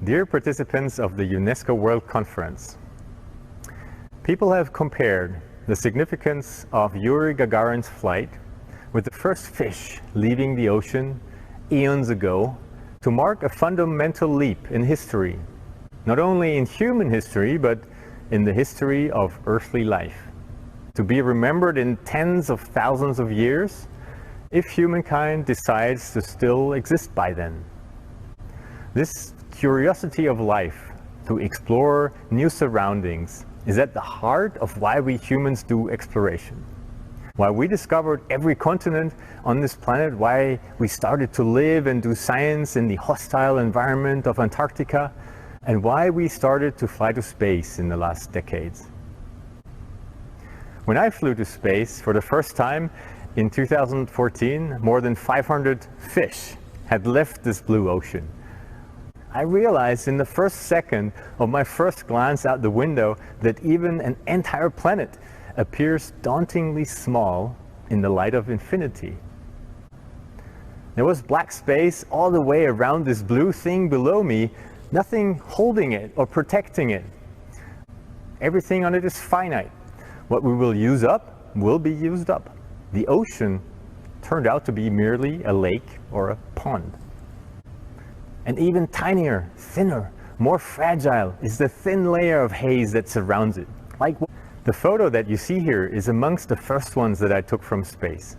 Dear participants of the UNESCO World Conference, people have compared the significance of Yuri Gagarin's flight with the first fish leaving the ocean eons ago to mark a fundamental leap in history, not only in human history, but in the history of earthly life, to be remembered in tens of thousands of years if humankind decides to still exist by then. This curiosity of life to explore new surroundings is at the heart of why we humans do exploration. Why we discovered every continent on this planet, why we started to live and do science in the hostile environment of Antarctica, and why we started to fly to space in the last decades. When I flew to space for the first time in 2014, more than 500 fish had left this blue ocean. I realized in the first second of my first glance out the window that even an entire planet appears dauntingly small in the light of infinity. There was black space all the way around this blue thing below me, nothing holding it or protecting it. Everything on it is finite. What we will use up will be used up. The ocean turned out to be merely a lake or a pond. And even tinier, thinner, more fragile is the thin layer of haze that surrounds it. The photo that you see here is amongst the first ones that I took from space.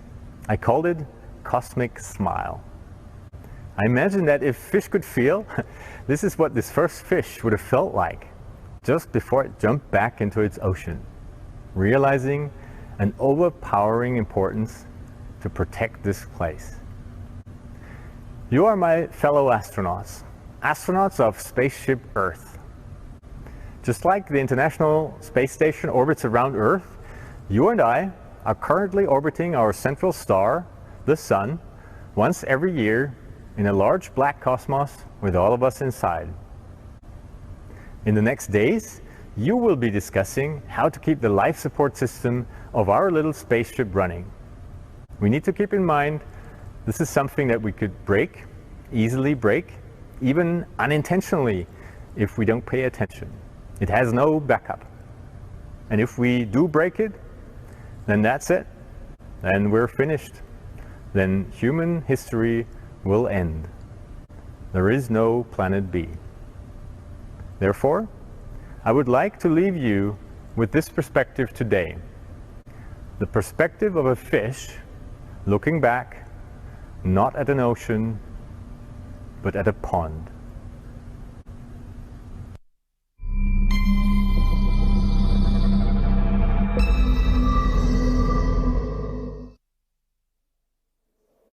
I called it Cosmic Smile. I imagine that if fish could feel, this is what this first fish would have felt like just before it jumped back into its ocean, realizing an overpowering importance to protect this place. You are my fellow astronauts, astronauts of spaceship Earth. Just like the International Space Station orbits around Earth, you and I are currently orbiting our central star, the Sun, once every year in a large black cosmos with all of us inside. In the next days, you will be discussing how to keep the life support system of our little spaceship running. We need to keep in mind this is something that we could break, easily break, even unintentionally if we don't pay attention. It has no backup. And if we do break it, then that's it. Then we're finished. Then human history will end. There is no planet B. Therefore, I would like to leave you with this perspective today. The perspective of a fish looking back, not at an ocean, but at a pond.